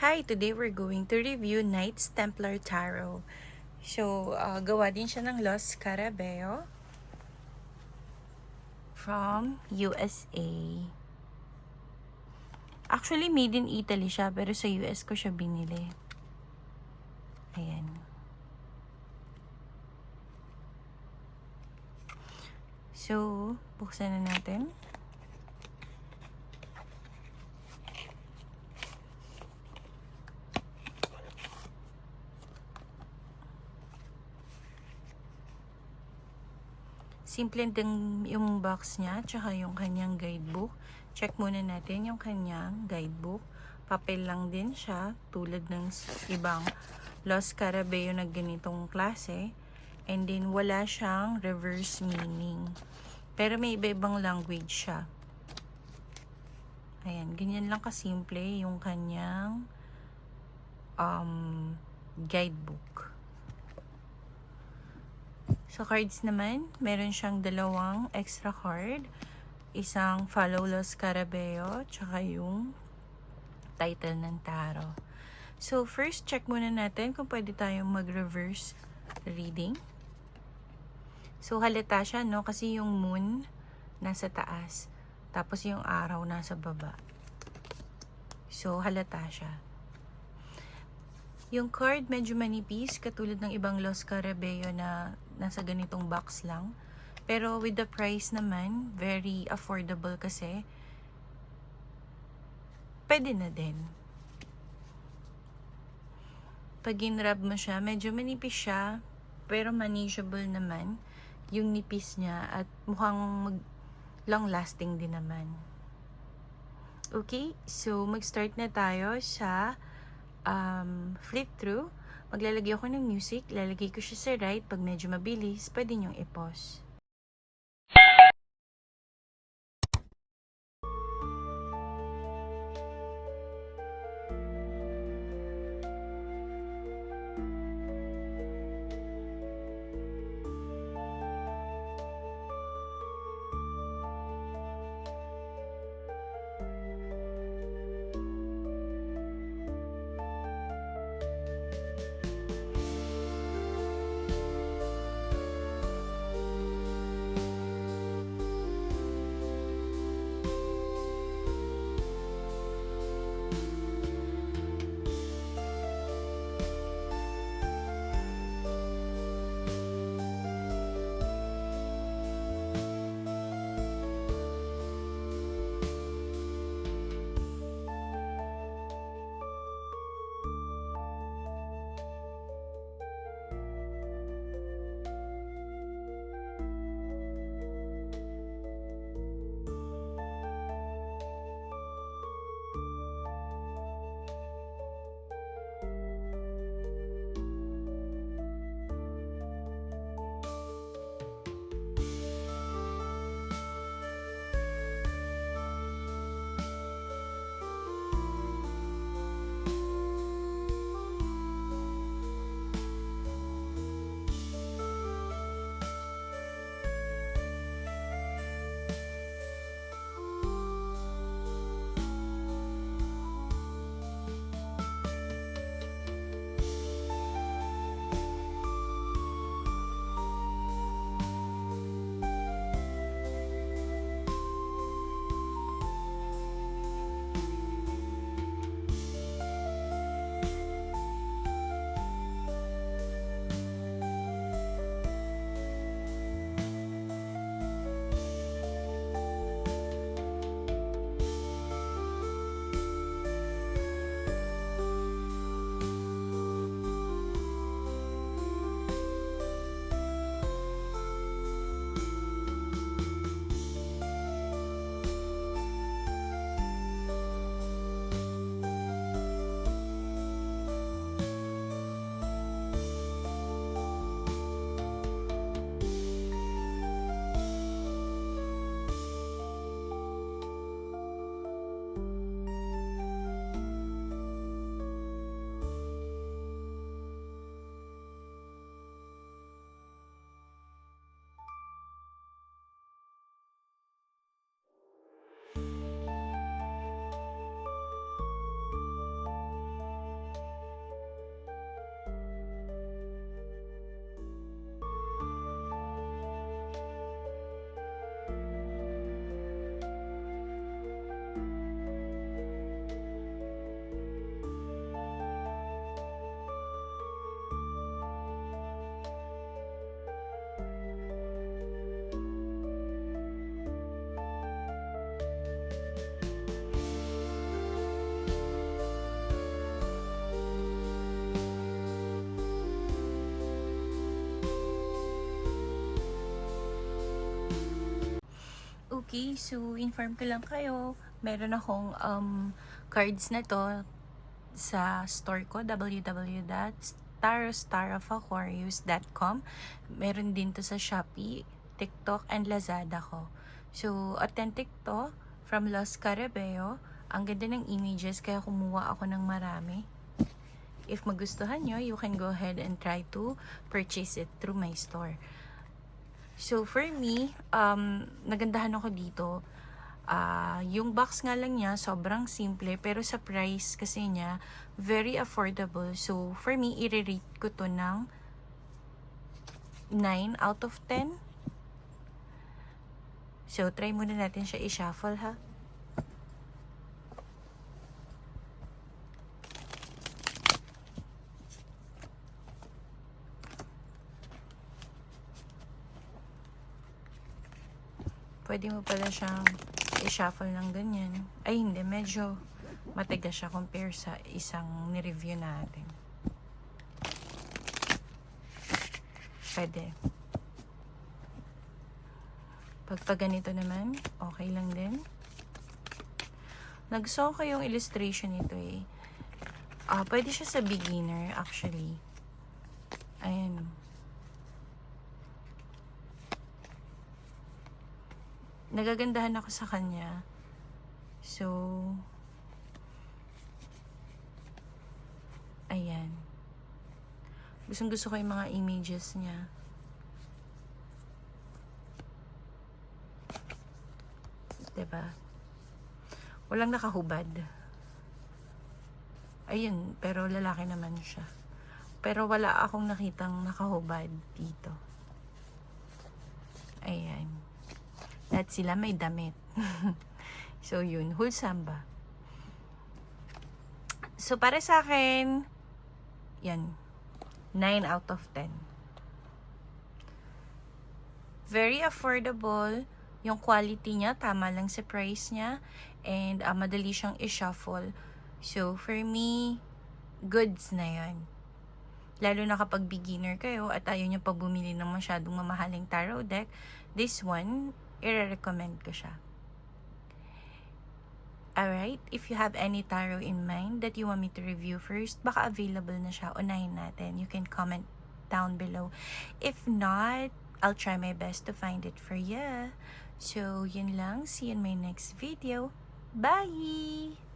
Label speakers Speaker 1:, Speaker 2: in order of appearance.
Speaker 1: Hi, today we're going to review Knights Templar Tarot. So, gawa din siya ng Los Scarabeo from USA. Actually, made in Italy siya, pero sa US ko siya binili. Ayan. So, buksan na natin. Simple din yung box niya, tsaka yung kanyang guidebook. Check muna natin yung kanyang guidebook. Papel lang din siya, tulad ng ibang Los Scarabeo na ganitong klase. And then, wala siyang reverse meaning. Pero may iba-ibang language siya. Ayan, ganyan lang kasimple yung kanyang guidebook. Sa cards naman, meron siyang dalawang extra card. Isang Follow Los Scarabeo, tsaka yung title ng tarot. So, first, check muna natin kung pwede tayong mag-reverse reading. So, halata siya, no? Kasi yung moon nasa taas. Tapos yung araw nasa baba. So, halata siya. Yung card medyo manipis, katulad ng ibang Los Scarabeo na nasa ganitong box lang. Pero with the price naman, very affordable kasi. Pwede na din. Pag in-rub mo siya, medyo manipis siya, pero manageable naman yung nipis niya at mukhang long-lasting din naman. Okay, so mag-start na tayo sa flip through. Maglalagay ako ng music, lalagay ko siya sa right. Pag medyo mabilis, pwede niyong i-pause. Okay, so inform ko lang kayo. Meron akong cards na to sa store ko, www.starofAquarius.com. Meron din to sa Shopee, TikTok, and Lazada ko. So, authentic to from Los Carabeo. Ang ganda ng images, kaya kumuha ako ng marami. If magustuhan nyo, you can go ahead and try to purchase it through my store. So, for me, nagandahan ako dito. Yung box nga lang niya, sobrang simple. Pero sa price kasi niya, very affordable. So, for me, i-rate ko to ng 9 out of 10. So, try muna natin siya i-shuffle, ha? Pwede mo pala siyang i-shuffle ng ganyan. Ay, hindi. Medyo matigas siya compare sa isang ni-review natin. Pwede. Pag ganito naman, okay lang din. Nag-saw ko yung illustration nito eh. Pwede siya sa beginner actually. Ayan. Nagagandahan ako sa kanya. So, ayan. Gustong-gusto ko yung mga images niya. Diba? Walang nakahubad. Ayun, pero lalaki naman siya. Pero wala akong nakitang nakahubad dito. Ayan. At sila may damit. So, yun. Wholesome ba? So, para sa akin, yan. 9 out of 10. Very affordable. Yung quality niya, tama lang sa price niya. And, madali siyang i-shuffle. So, for me, goods na yan. Lalo na kapag beginner kayo at ayaw nyo pa bumili ng masyadong mamahaling tarot deck, this one, i-recommend ko siya. Alright, if you have any tarot in mind that you want me to review first, baka available na siya, unahin natin. You can comment down below. If not, I'll try my best to find it for you. So, yun lang. See you in my next video. Bye!